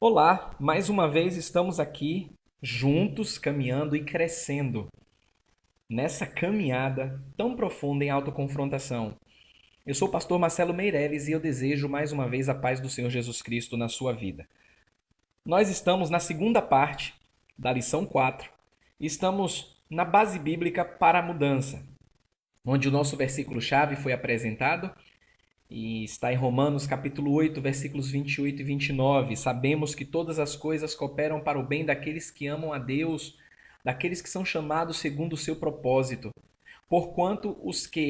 Olá, mais uma vez estamos aqui juntos, caminhando e crescendo nessa caminhada tão profunda em autoconfrontação. Eu sou o pastor Marcelo Meireles e eu desejo mais uma vez a paz do Senhor Jesus Cristo na sua vida. Nós estamos na segunda parte da lição 4 e estamos na base bíblica para a mudança, onde o nosso versículo-chave foi apresentado e está em Romanos capítulo 8, versículos 28 e 29. Sabemos que todas as coisas cooperam para o bem daqueles que amam a Deus, daqueles que são chamados segundo o seu propósito. Porquanto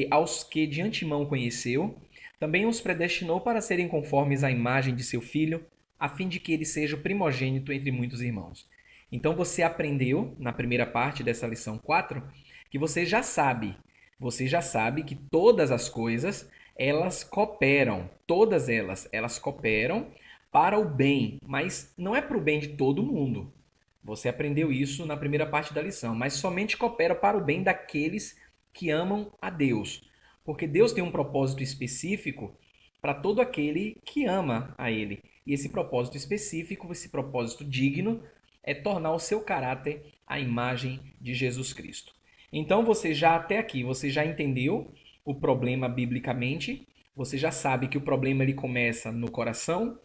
aos que de antemão conheceu, também os predestinou para serem conformes à imagem de seu filho, a fim de que ele seja o primogênito entre muitos irmãos. Então você aprendeu, na primeira parte dessa lição 4, que você já sabe que todas as coisas elas cooperam, todas elas cooperam para o bem, mas não é para o bem de todo mundo. Você aprendeu isso na primeira parte da lição, mas somente coopera para o bem daqueles que amam a Deus. Porque Deus tem um propósito específico para todo aquele que ama a Ele. E esse propósito específico, esse propósito digno, é tornar o seu caráter a imagem de Jesus Cristo. Então você já até aqui, você já entendeu o problema biblicamente, você já sabe que o problema ele começa no coração,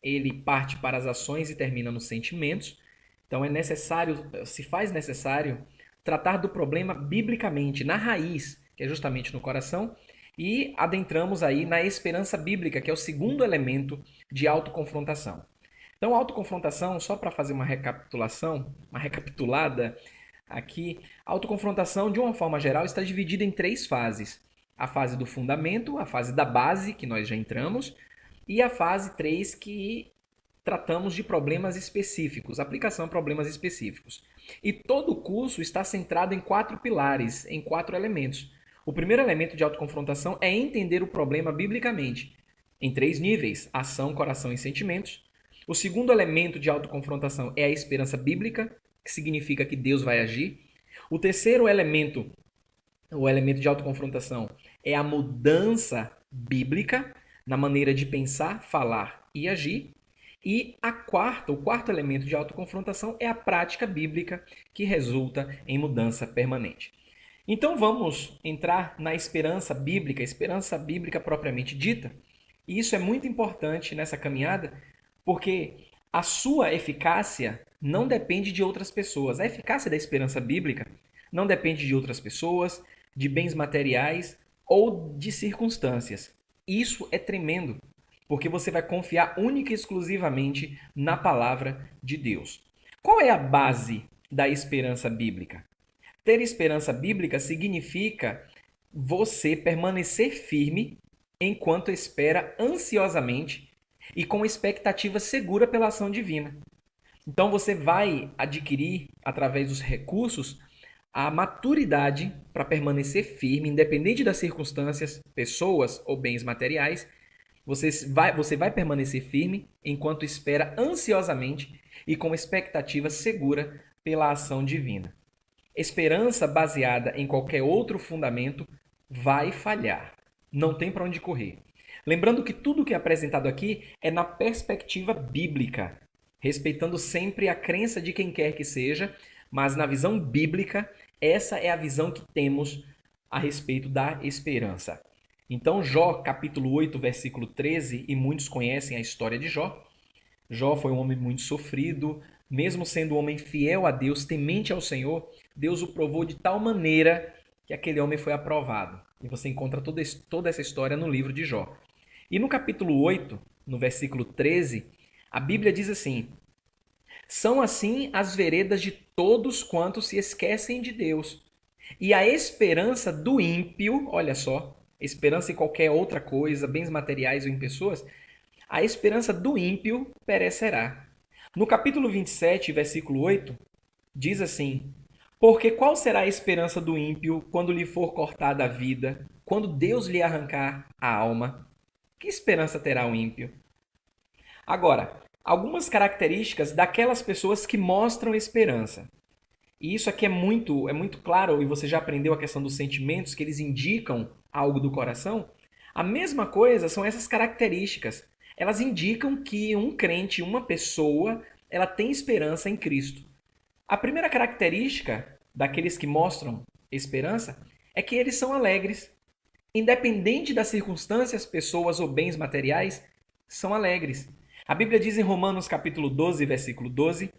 ele parte para as ações e termina nos sentimentos. Então é necessário, se faz necessário tratar do problema biblicamente, na raiz, que é justamente no coração, e adentramos aí na esperança bíblica, que é o segundo elemento de autoconfrontação. Então, a autoconfrontação, só para fazer uma recapitulação, uma recapitulada aqui, a autoconfrontação, de uma forma geral, está dividida em três fases. A fase do fundamento, a fase da base, que nós já entramos, e a fase 3, que tratamos de problemas específicos, aplicação a problemas específicos. E todo o curso está centrado em quatro pilares, em quatro elementos. O primeiro elemento de autoconfrontação é entender o problema biblicamente, em três níveis: ação, coração e sentimentos. O segundo elemento de autoconfrontação é a esperança bíblica, que significa que Deus vai agir. O terceiro elemento, o elemento de autoconfrontação, é a mudança bíblica na maneira de pensar, falar e agir. E o quarto elemento de autoconfrontação é a prática bíblica que resulta em mudança permanente. Então vamos entrar na esperança bíblica propriamente dita. E isso é muito importante nessa caminhada, porque a sua eficácia não depende de outras pessoas. A eficácia da esperança bíblica não depende de outras pessoas, de bens materiais ou de circunstâncias. Isso é tremendo, porque você vai confiar única e exclusivamente na palavra de Deus. Qual é a base da esperança bíblica? Ter esperança bíblica significa você permanecer firme enquanto espera ansiosamente e com expectativa segura pela ação divina. Então você vai adquirir, através dos recursos, a maturidade para permanecer firme, independente das circunstâncias, pessoas ou bens materiais. Você vai permanecer firme enquanto espera ansiosamente e com expectativa segura pela ação divina. Esperança baseada em qualquer outro fundamento vai falhar. Não tem para onde correr. Lembrando que tudo que é apresentado aqui é na perspectiva bíblica, respeitando sempre a crença de quem quer que seja, mas na visão bíblica, essa é a visão que temos a respeito da esperança. Então, Jó, capítulo 8, versículo 13, e muitos conhecem a história de Jó. Jó foi um homem muito sofrido, mesmo sendo um homem fiel a Deus, temente ao Senhor, Deus o provou de tal maneira que aquele homem foi aprovado. E você encontra toda essa história no livro de Jó. E no capítulo 8, no versículo 13, a Bíblia diz assim: são assim as veredas de todos quantos se esquecem de Deus. E a esperança do ímpio, olha só, esperança em qualquer outra coisa, bens materiais ou em pessoas, a esperança do ímpio perecerá. No capítulo 27, versículo 8, diz assim: porque qual será a esperança do ímpio quando lhe for cortada a vida, quando Deus lhe arrancar a alma? Que esperança terá o ímpio? Agora, algumas características daquelas pessoas que mostram esperança. E isso aqui é muito claro, e você já aprendeu a questão dos sentimentos, que eles indicam algo do coração. A mesma coisa são essas características. elas indicam que um crente, uma pessoa, ela tem esperança em Cristo. A primeira característica daqueles que mostram esperança é que eles são alegres. Independente das circunstâncias, pessoas ou bens materiais, são alegres. A Bíblia diz em Romanos capítulo 12, versículo 12: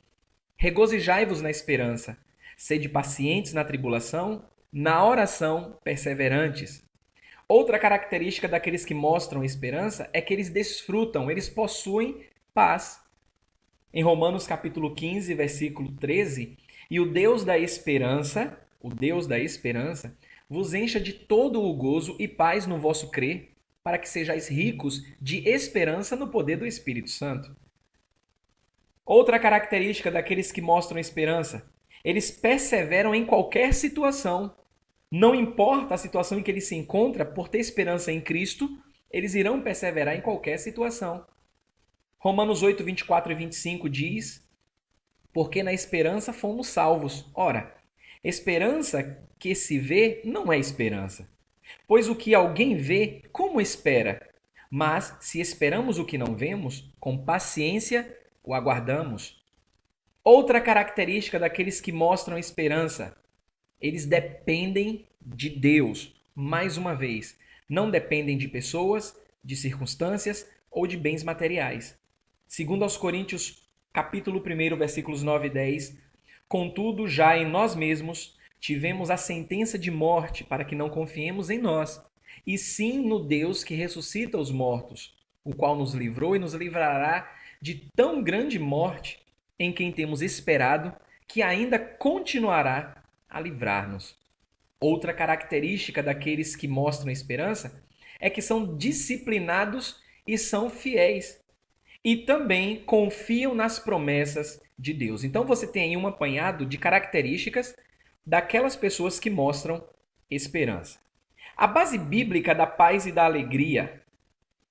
regozijai-vos na esperança, sede pacientes na tribulação, na oração perseverantes. Outra característica daqueles que mostram esperança é que eles desfrutam, eles possuem paz. Em Romanos capítulo 15, versículo 13, e o Deus da esperança, vos encha de todo o gozo e paz no vosso crer, para que sejais ricos de esperança no poder do Espírito Santo. Outra característica daqueles que mostram esperança, eles perseveram em qualquer situação. Não importa a situação em que ele se encontra, por ter esperança em Cristo, eles irão perseverar em qualquer situação. Romanos 8, 24 e 25 diz: porque na esperança fomos salvos. Ora, esperança que se vê não é esperança. Pois o que alguém vê, como espera? Mas se esperamos o que não vemos, com paciência o aguardamos. Outra característica daqueles que mostram esperança, eles dependem de Deus. Mais uma vez, não dependem de pessoas, de circunstâncias ou de bens materiais. Segundo aos Coríntios, capítulo 1, versículos 9 e 10, contudo, já em nós mesmos tivemos a sentença de morte para que não confiemos em nós, e sim no Deus que ressuscita os mortos, o qual nos livrou e nos livrará de tão grande morte, em quem temos esperado, que ainda continuará a livrar-nos. Outra característica daqueles que mostram esperança é que são disciplinados e são fiéis. E também confiam nas promessas de Deus. Então você tem aí um apanhado de características daquelas pessoas que mostram esperança. A base bíblica da paz e da alegria.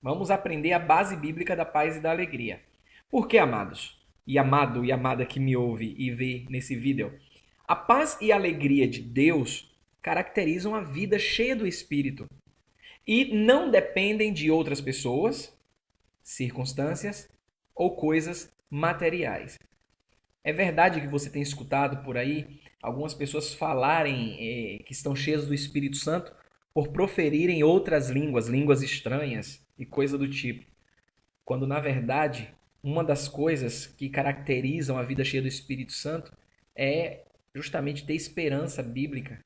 Vamos aprender a base bíblica da paz e da alegria. Por que, amados? E amado e amada que me ouve e vê nesse vídeo. A paz e a alegria de Deus caracterizam a vida cheia do Espírito e não dependem de outras pessoas, circunstâncias ou coisas materiais. É verdade que você tem escutado por aí algumas pessoas falarem que estão cheias do Espírito Santo por proferirem outras línguas, línguas estranhas e coisa do tipo. Quando, na verdade, uma das coisas que caracterizam a vida cheia do Espírito Santo é justamente ter esperança bíblica.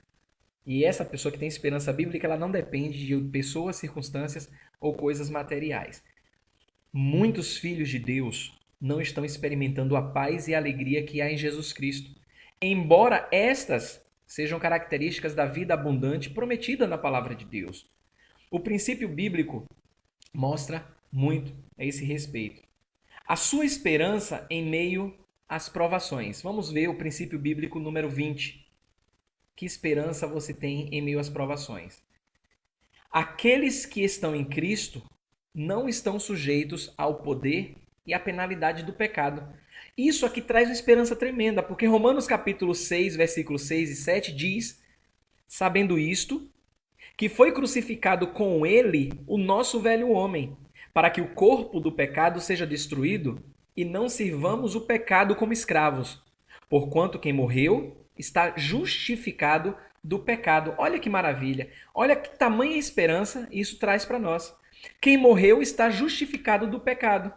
E essa pessoa que tem esperança bíblica, ela não depende de pessoas, circunstâncias ou coisas materiais. Muitos filhos de Deus não estão experimentando a paz e a alegria que há em Jesus Cristo, embora estas sejam características da vida abundante prometida na palavra de Deus. O princípio bíblico mostra muito a esse respeito. A sua esperança em meio às provações. Vamos ver o princípio bíblico número 20. Que esperança você tem em meio às provações? Aqueles que estão em Cristo não estão sujeitos ao poder e à penalidade do pecado. Isso aqui traz uma esperança tremenda, porque Romanos capítulo 6, versículos 6 e 7 diz: sabendo isto, que foi crucificado com ele o nosso velho homem, para que o corpo do pecado seja destruído e não sirvamos o pecado como escravos. Porquanto quem morreu está justificado do pecado. Olha que maravilha. Olha que tamanha esperança isso traz para nós. Quem morreu está justificado do pecado.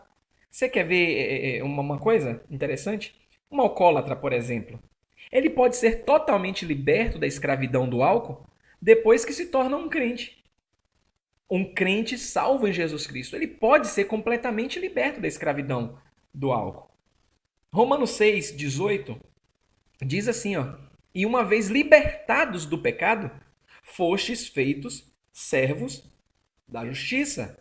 Você quer ver uma coisa interessante? Um alcoólatra, por exemplo. Ele pode ser totalmente liberto da escravidão do álcool depois que se torna um crente. Um crente salvo em Jesus Cristo. Ele pode ser completamente liberto da escravidão do álcool. Romanos 6, 18 diz assim, ó: e uma vez libertados do pecado, fostes feitos servos da justiça.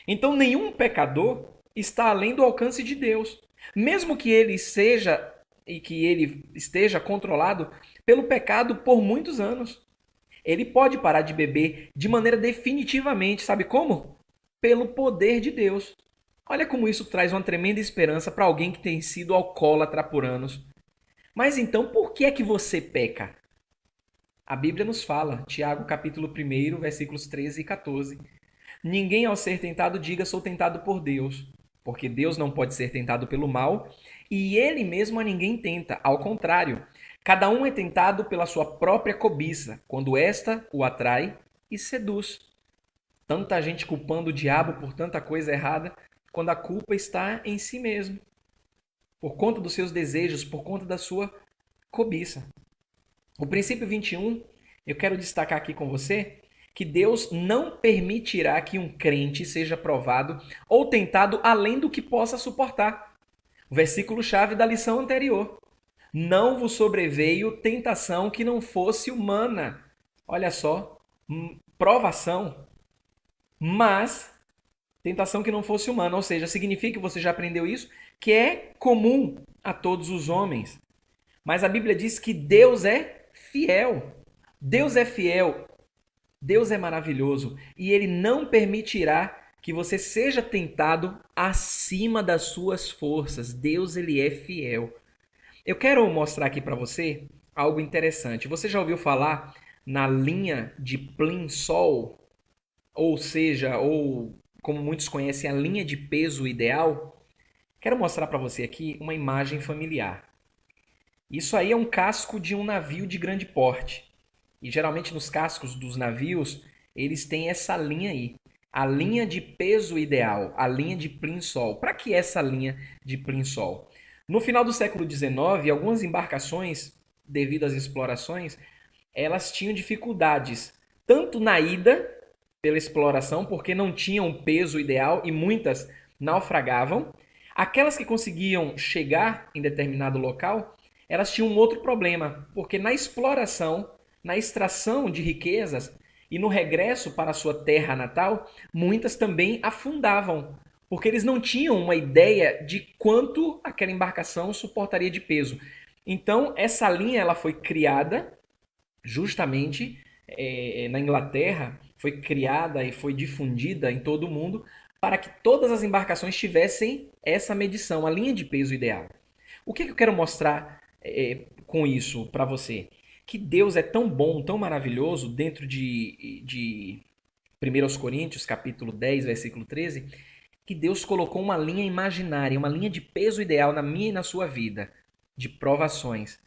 Então nenhum pecador está além do alcance de Deus, mesmo que ele esteja controlado pelo pecado por muitos anos. Ele pode parar de beber de maneira definitivamente, sabe como? Pelo poder de Deus. Olha como isso traz uma tremenda esperança para alguém que tem sido alcoólatra por anos. Mas então, por que é que você peca? A Bíblia nos fala, Tiago capítulo 1, versículos 13 e 14. Ninguém ao ser tentado diga sou tentado por Deus, porque Deus não pode ser tentado pelo mal, e ele mesmo a ninguém tenta. Ao contrário, cada um é tentado pela sua própria cobiça, quando esta o atrai e seduz. Tanta gente culpando o diabo por tanta coisa errada, quando a culpa está em si mesmo, por conta dos seus desejos, por conta da sua cobiça. O princípio 21, eu quero destacar aqui com você que Deus não permitirá que um crente seja provado ou tentado além do que possa suportar. O versículo-chave da lição anterior. Não vos sobreveio tentação que não fosse humana. Olha só, provação, mas tentação que não fosse humana. Ou seja, significa, você já aprendeu isso, que é comum a todos os homens. Mas a Bíblia diz que Deus é fiel. Deus é fiel. Deus é maravilhoso. E Ele não permitirá que você seja tentado acima das suas forças. Deus, Ele é fiel. Eu quero mostrar aqui para você algo interessante. Você já ouviu falar na linha de Plimsoll? Ou seja, ou como muitos conhecem, a linha de peso ideal? Quero mostrar para você aqui uma imagem familiar. Isso aí é um casco de um navio de grande porte. E geralmente nos cascos dos navios, eles têm essa linha aí. A linha de peso ideal, a linha de Plimsoll. Para que essa linha de Plimsoll? No final do século XIX, algumas embarcações, devido às explorações, elas tinham dificuldades, tanto na ida, pela exploração, porque não tinham o peso ideal e muitas naufragavam. Aquelas que conseguiam chegar em determinado local, elas tinham um outro problema, porque na exploração, na extração de riquezas e no regresso para a sua terra natal, muitas também afundavam, porque eles não tinham uma ideia de quanto aquela embarcação suportaria de peso. Então, essa linha ela foi criada justamente na Inglaterra, foi criada e foi difundida em todo o mundo para que todas as embarcações tivessem essa medição, a linha de peso ideal. O que eu quero mostrar com isso para você? Que Deus é tão bom, tão maravilhoso, dentro de 1 Coríntios, capítulo 10, versículo 13, que Deus colocou uma linha imaginária, uma linha de peso ideal na minha e na sua vida, de provações.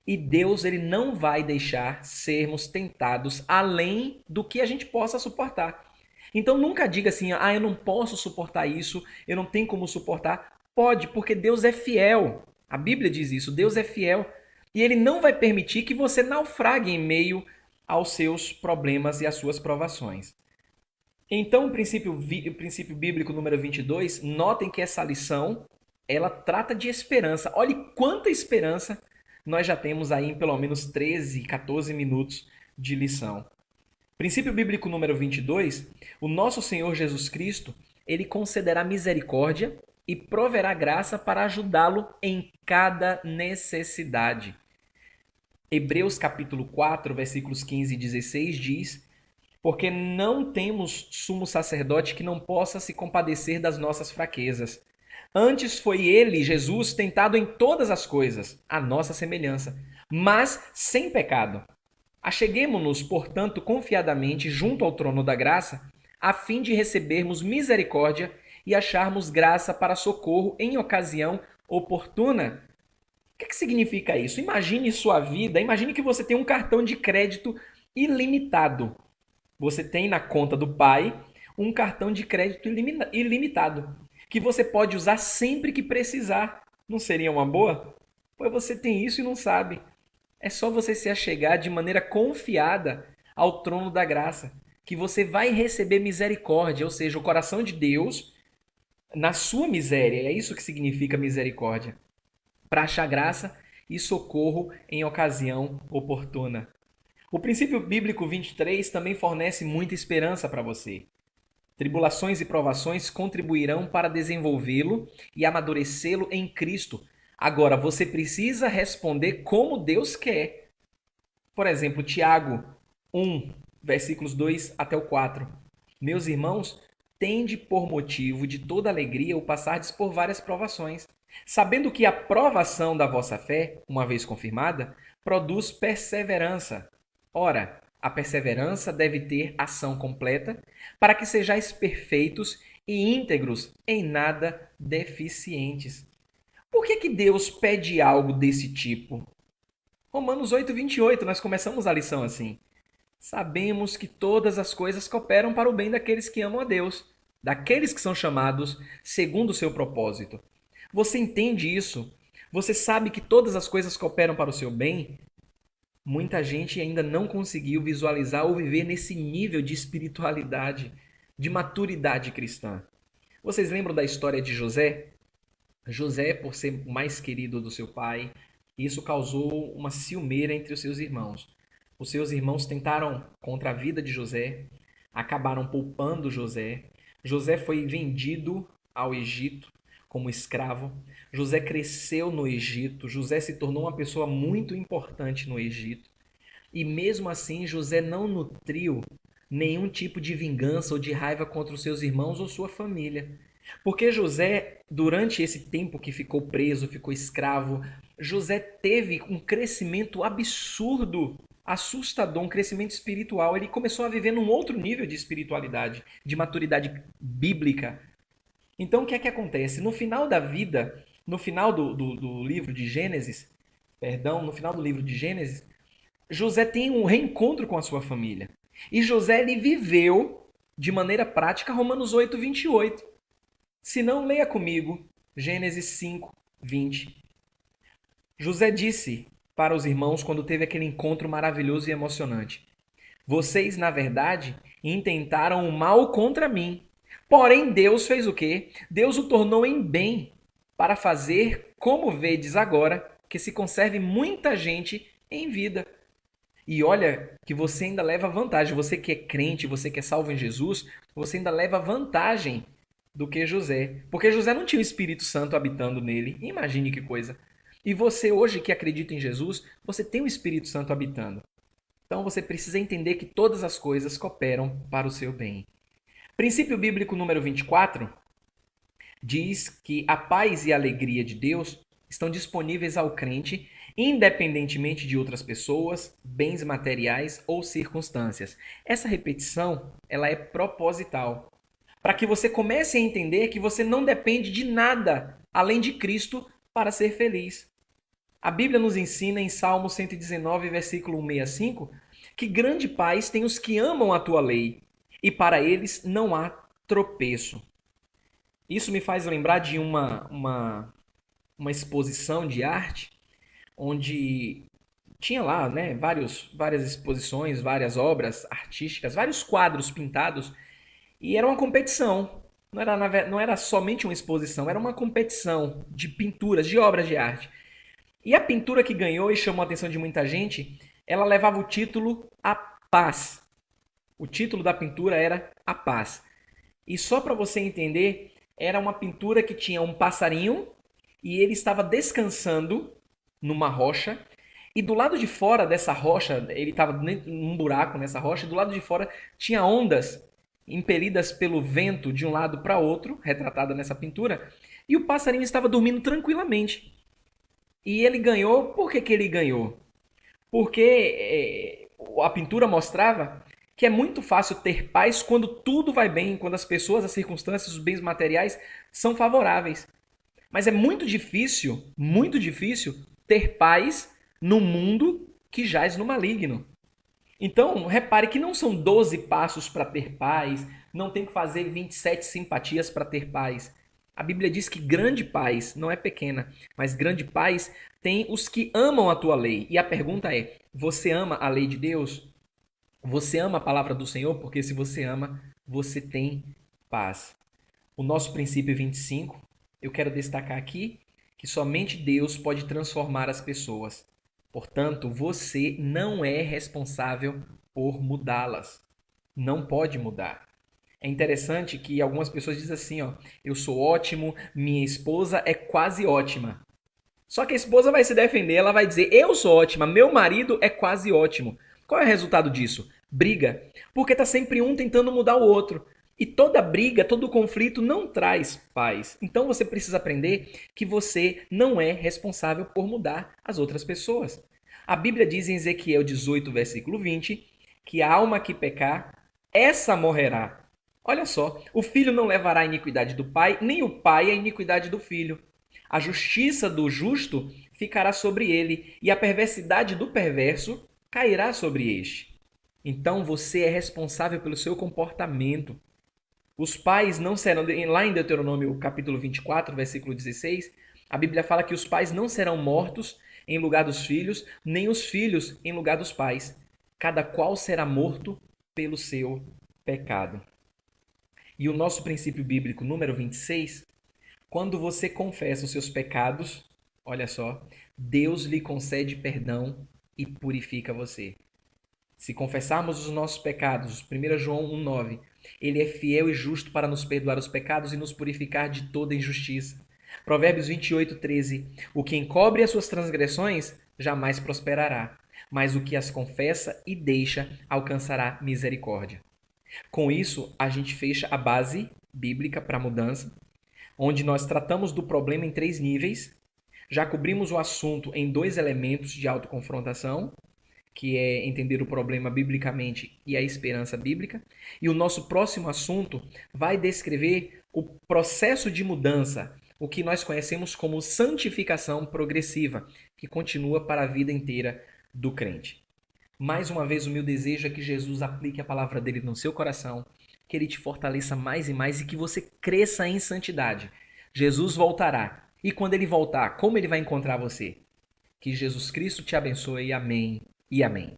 E Deus, ele não vai deixar sermos tentados além do que a gente possa suportar. Então nunca diga assim, eu não posso suportar isso, eu não tenho como suportar. Pode, porque Deus é fiel. A Bíblia diz isso, Deus é fiel. E ele não vai permitir que você naufrague em meio aos seus problemas e às suas provações. Então, o princípio bíblico número 22, notem que essa lição, ela trata de esperança. Olhe quanta esperança nós já temos aí em pelo menos 13, 14 minutos de lição. Princípio bíblico número 22, o nosso Senhor Jesus Cristo, ele concederá misericórdia e proverá graça para ajudá-lo em cada necessidade. Hebreus capítulo 4, versículos 15 e 16 diz: porque não temos sumo sacerdote que não possa se compadecer das nossas fraquezas. Antes foi ele, Jesus, tentado em todas as coisas, à nossa semelhança, mas sem pecado. Acheguemo-nos, portanto, confiadamente junto ao trono da graça, a fim de recebermos misericórdia e acharmos graça para socorro em ocasião oportuna. O que significa isso? Imagine sua vida, imagine que você tem um cartão de crédito ilimitado. Você tem na conta do pai um cartão de crédito ilimitado, que você pode usar sempre que precisar. Não seria uma boa? Pois você tem isso e não sabe. É só você se achegar de maneira confiada ao trono da graça, que você vai receber misericórdia, ou seja, o coração de Deus na sua miséria. É isso que significa misericórdia. Para achar graça e socorro em ocasião oportuna. O princípio bíblico 23 também fornece muita esperança para você. Tribulações e provações contribuirão para desenvolvê-lo e amadurecê-lo em Cristo. Agora, você precisa responder como Deus quer. Por exemplo, Tiago 1, versículos 2 até o 4. Meus irmãos, tende por motivo de toda alegria o passardes por várias provações, sabendo que a provação da vossa fé, uma vez confirmada, produz perseverança. Ora, a perseverança deve ter ação completa, para que sejais perfeitos e íntegros, em nada deficientes. Por que Deus pede algo desse tipo? Romanos 8:28, nós começamos a lição assim. Sabemos que todas as coisas cooperam para o bem daqueles que amam a Deus, daqueles que são chamados segundo o seu propósito. Você entende isso? Você sabe que todas as coisas cooperam para o seu bem? Muita gente ainda não conseguiu visualizar ou viver nesse nível de espiritualidade, de maturidade cristã. Vocês lembram da história de José? José, por ser o mais querido do seu pai, isso causou uma ciumeira entre os seus irmãos. Os seus irmãos tentaram contra a vida de José, acabaram poupando José. José foi vendido ao Egito como escravo. José cresceu no Egito. José se tornou uma pessoa muito importante no Egito. E mesmo assim, José não nutriu nenhum tipo de vingança ou de raiva contra os seus irmãos ou sua família. Porque José, durante esse tempo que ficou preso, ficou escravo, José teve um crescimento absurdo, assustador, um crescimento espiritual. Ele começou a viver num outro nível de espiritualidade, de maturidade bíblica. Então, o que é que acontece? No final da vida, no final do livro de Gênesis, perdão, no final do livro de Gênesis, José tem um reencontro com a sua família. E José ele viveu de maneira prática Romanos 8:28. Se não, leia comigo Gênesis 5:20. José disse para os irmãos quando teve aquele encontro maravilhoso e emocionante: Vocês, na verdade, intentaram o mal contra mim. Porém, Deus fez o quê? Deus o tornou em bem para fazer, como vedes agora, que se conserve muita gente em vida. E olha que você ainda leva vantagem. Você que é crente, você que é salvo em Jesus, você ainda leva vantagem do que José. Porque José não tinha o Espírito Santo habitando nele. Imagine que coisa. E você hoje que acredita em Jesus, você tem o Espírito Santo habitando. Então você precisa entender que todas as coisas cooperam para o seu bem. Princípio bíblico número 24 diz que a paz e a alegria de Deus estão disponíveis ao crente, independentemente de outras pessoas, bens materiais ou circunstâncias. Essa repetição, ela é proposital, para que você comece a entender que você não depende de nada além de Cristo para ser feliz. A Bíblia nos ensina em Salmo 119, versículo 165, que grande paz tem os que amam a tua lei, e para eles não há tropeço. Isso me faz lembrar de uma exposição de arte, onde tinha lá, né, várias exposições, várias obras artísticas, vários quadros pintados, e era uma competição. Não era somente uma exposição, era uma competição de pinturas, de obras de arte. E a pintura que ganhou e chamou a atenção de muita gente, ela levava o título A Paz. O título da pintura era A Paz. E só para você entender, era uma pintura que tinha um passarinho e ele estava descansando numa rocha. E do lado de fora dessa rocha, ele estava num buraco nessa rocha, e do lado de fora tinha ondas impelidas pelo vento de um lado para outro, retratada nessa pintura, e o passarinho estava dormindo tranquilamente. E ele ganhou, por que ele ganhou? Porque a pintura mostrava que é muito fácil ter paz quando tudo vai bem, quando as pessoas, as circunstâncias, os bens materiais são favoráveis. Mas é muito difícil ter paz no mundo que jaz no maligno. Então, repare que não são 12 passos para ter paz, não tem que fazer 27 simpatias para ter paz. A Bíblia diz que grande paz não é pequena, mas grande paz tem os que amam a tua lei. E a pergunta é: você ama a lei de Deus? Você ama a palavra do Senhor? Porque se você ama, você tem paz. O nosso princípio 25, eu quero destacar aqui que somente Deus pode transformar as pessoas. Portanto, você não é responsável por mudá-las. Não pode mudar. É interessante que algumas pessoas dizem assim, ó, eu sou ótimo, minha esposa é quase ótima. Só que a esposa vai se defender, ela vai dizer, eu sou ótima, meu marido é quase ótimo. Qual é o resultado disso? Briga. Porque está sempre um tentando mudar o outro. E toda briga, todo conflito não traz paz. Então você precisa aprender que você não é responsável por mudar as outras pessoas. A Bíblia diz em Ezequiel 18, versículo 20, que a alma que pecar, essa morrerá. Olha só, o filho não levará a iniquidade do pai, nem o pai a iniquidade do filho. A justiça do justo ficará sobre ele, e a perversidade do perverso cairá sobre este. Então você é responsável pelo seu comportamento. Os pais não serão, lá em Deuteronômio capítulo 24, versículo 16, a Bíblia fala que os pais não serão mortos em lugar dos filhos, nem os filhos em lugar dos pais. Cada qual será morto pelo seu pecado. E o nosso princípio bíblico número 26, quando você confessa os seus pecados, olha só, Deus lhe concede perdão e purifica você. Se confessarmos os nossos pecados, 1 João 1,9, ele é fiel e justo para nos perdoar os pecados e nos purificar de toda injustiça. Provérbios 28,13, o que encobre as suas transgressões jamais prosperará, mas o que as confessa e deixa alcançará misericórdia. Com isso, a gente fecha a base bíblica para a mudança, onde nós tratamos do problema em 3 níveis, já cobrimos o assunto em 2 elementos de autoconfrontação, que é entender o problema biblicamente e a esperança bíblica. E o nosso próximo assunto vai descrever o processo de mudança, o que nós conhecemos como santificação progressiva, que continua para a vida inteira do crente. Mais uma vez, o meu desejo é que Jesus aplique a palavra dele no seu coração, que ele te fortaleça mais e mais e que você cresça em santidade. Jesus voltará. E quando ele voltar, como ele vai encontrar você? Que Jesus Cristo te abençoe. Amém e amém.